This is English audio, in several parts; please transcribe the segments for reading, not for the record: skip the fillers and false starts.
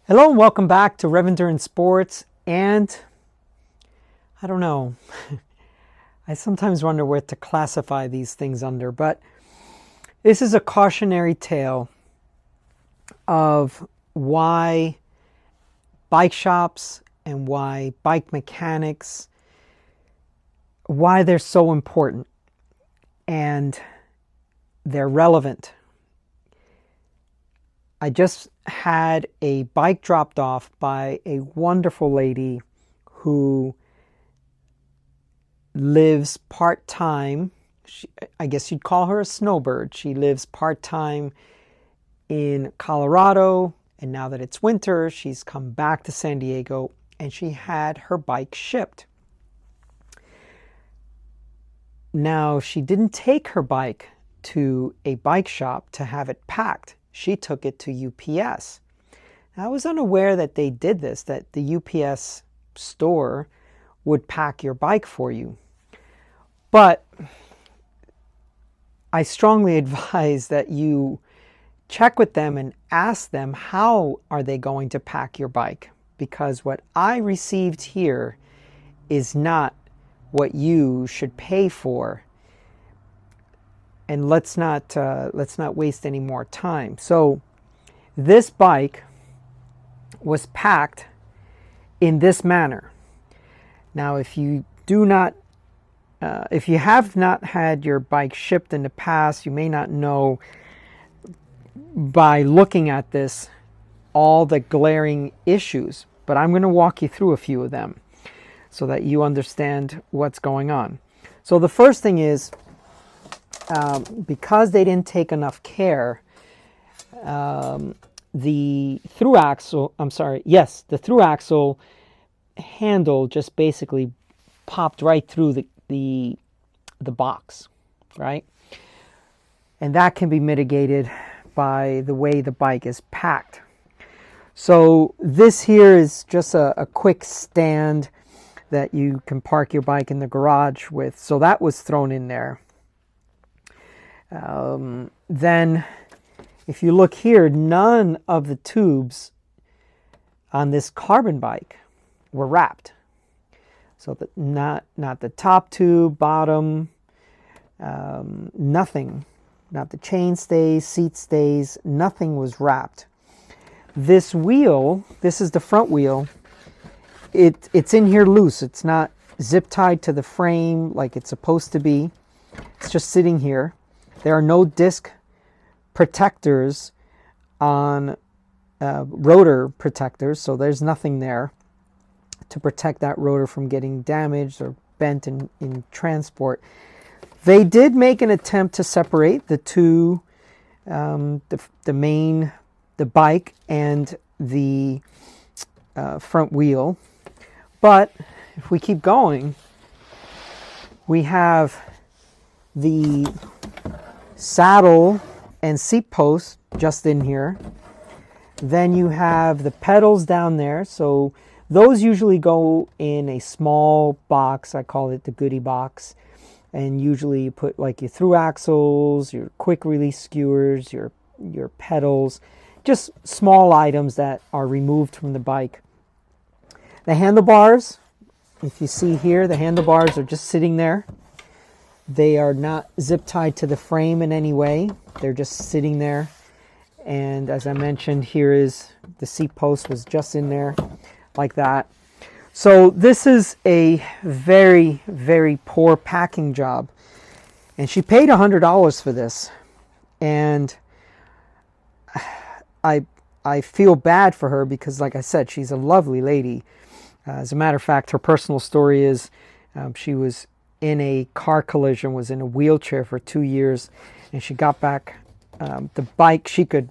Hello and welcome back to Rev Endurance Sports. And I don't know, I sometimes wonder where to classify these things under, but this is a cautionary tale of why bike shops and why bike mechanics, why they're so important and they're relevant. I just had a bike dropped off by a wonderful lady who lives part-time. I guess you'd call her a snowbird. She lives part-time in Colorado, and now that it's winter, she's come back to San Diego, and she had her bike shipped. Now, she didn't take her bike to a bike shop to have it packed. She took it to UPS. I was unaware that they did this, that the UPS store would pack your bike for you. But I strongly advise that you check with them and ask them how are they going to pack your bike, because what I received here is not what you should pay for. And let's not waste any more time. So this bike was packed in this manner. Now, if you have not had your bike shipped in the past, you may not know by looking at this all the glaring issues, but I'm going to walk you through a few of them so that you understand what's going on. So the first thing is, because they didn't take enough care, the through axle handle just basically popped right through the box, right? And that can be mitigated by the way the bike is packed. So this here is just a quick stand that you can park your bike in the garage with. So that was thrown in there. Then if you look here, none of the tubes on this carbon bike were wrapped. So that not the top tube, bottom, nothing, not the chain stays, seat stays, nothing was wrapped. This wheel, this is the front wheel, it's in here loose. It's not zip tied to the frame like it's supposed to be. It's just sitting here. There are no disc protectors on rotor protectors, so there's nothing there to protect that rotor from getting damaged or bent in transport. They did make an attempt to separate the two, the bike and the front wheel. But if we keep going, we have the saddle and seat post just in here. Then you have the pedals down there. So those usually go in a small box. I call it the goodie box. And usually you put like your through axles, your quick release skewers, your pedals, just small items that are removed from the bike. The handlebars, if you see here, the handlebars are just sitting there. They are not zip tied to the frame in any way. They're just sitting there. And as I mentioned, here is the seat post was just in there like that. So this is a very, very poor packing job. And she paid $100 for this. And I feel bad for her because, like I said, she's a lovely lady. As a matter of fact, her personal story is she was in a car collision, was in a wheelchair for 2 years, and she got back the bike. She could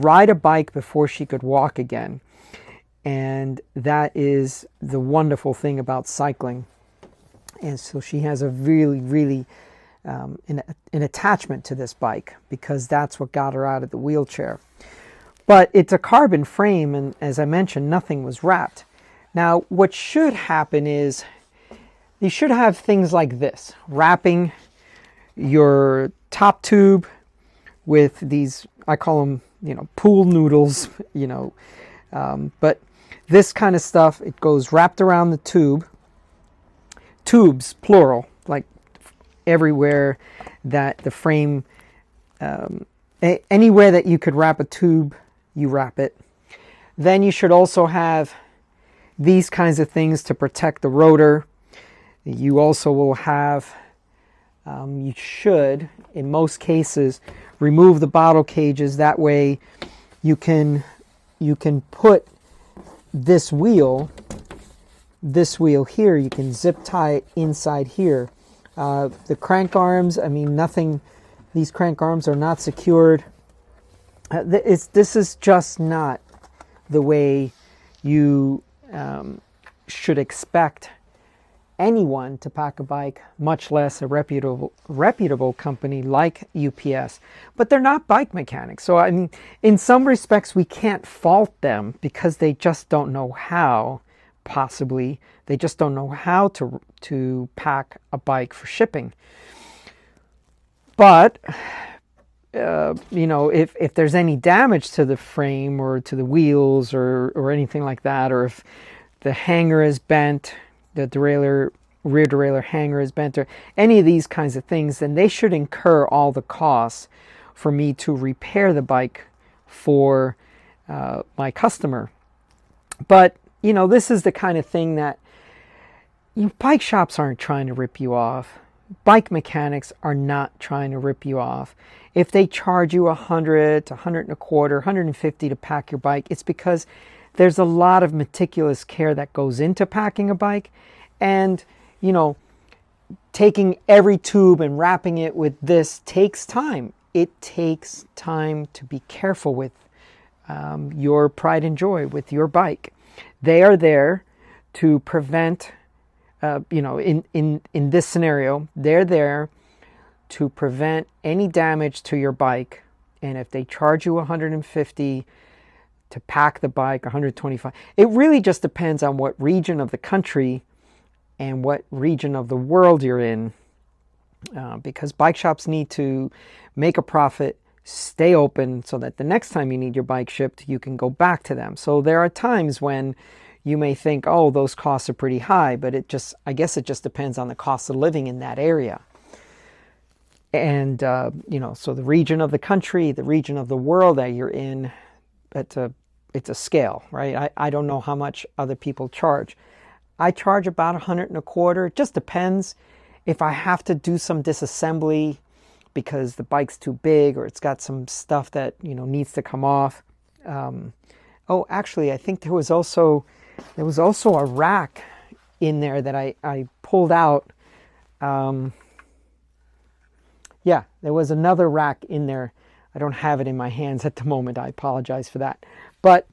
ride a bike before she could walk again. And that is the wonderful thing about cycling. And so she has a really, really an attachment to this bike because that's what got her out of the wheelchair. But it's a carbon frame, and as I mentioned, nothing was wrapped. Now, what should happen is you should have things like this, wrapping your top tube with these, I call them, pool noodles, But this kind of stuff, it goes wrapped around the tube. Tubes, plural, like everywhere that the frame, anywhere that you could wrap a tube, you wrap it. Then you should also have these kinds of things to protect the rotor. You also will have, you should, in most cases, remove the bottle cages. That way you can put this wheel here, you can zip tie it inside here. The crank arms, I mean, these crank arms are not secured. This is just not the way you should expect anyone to pack a bike, much less a reputable company like UPS. But they're not bike mechanics. So, I mean, in some respects, we can't fault them because they just don't know how, possibly. They just don't know how to pack a bike for shipping. But, you know, if there's any damage to the frame or to the wheels or anything like that, or if the hanger is bent, the rear derailleur hanger is bent, or any of these kinds of things, then they should incur all the costs for me to repair the bike for my customer. But, you know, this is the kind of thing that bike shops aren't trying to rip you off. Bike mechanics are not trying to rip you off. If they charge you $100 to $125, $150 to pack your bike, it's because there's a lot of meticulous care that goes into packing a bike. And, you know, taking every tube and wrapping it with this takes time. It takes time to be careful with your pride and joy with your bike. They are there to prevent, you know, in this scenario, they're there to prevent any damage to your bike. And if they charge you $150 to pack the bike, $125, it really just depends on what region of the country and what region of the world you're in, because bike shops need to make a profit, stay open, so that the next time you need your bike shipped, you can go back to them. So there are times when you may think, oh, those costs are pretty high, but I guess it just depends on the cost of living in that area. And, you know, so the region of the country, the region of the world that you're in, it's a scale, right? I don't know how much other people charge. I charge about $125. It just depends. If I have to do some disassembly because the bike's too big or it's got some stuff that, you know, needs to come off. Oh, actually, I think there was also a rack in there that I pulled out. Yeah, there was another rack in there. I don't have it in my hands at the moment. I apologize for that. But,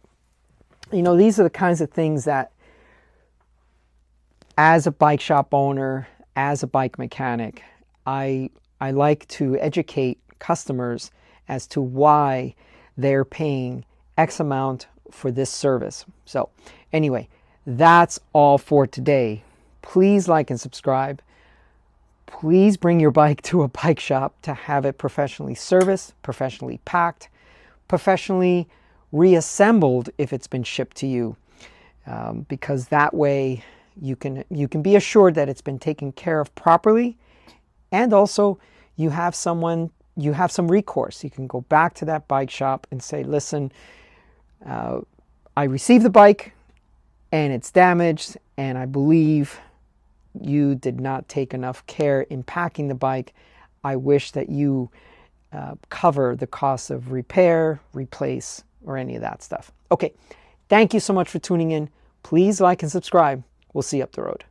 you know, these are the kinds of things that, as a bike shop owner, as a bike mechanic, I like to educate customers as to why they're paying X amount for this service. So anyway, that's all for today. Please like and subscribe. Please bring your bike to a bike shop to have it professionally serviced, professionally packed, professionally reassembled if it's been shipped to you, because that way you can be assured that it's been taken care of properly, and also you have some recourse. You can go back to that bike shop and say, listen, I received the bike and it's damaged, and I believe you did not take enough care in packing the bike. I wish that you cover the cost of repair, replace, or any of that stuff. Okay, thank you so much for tuning in. Please like and subscribe. We'll see you up the road.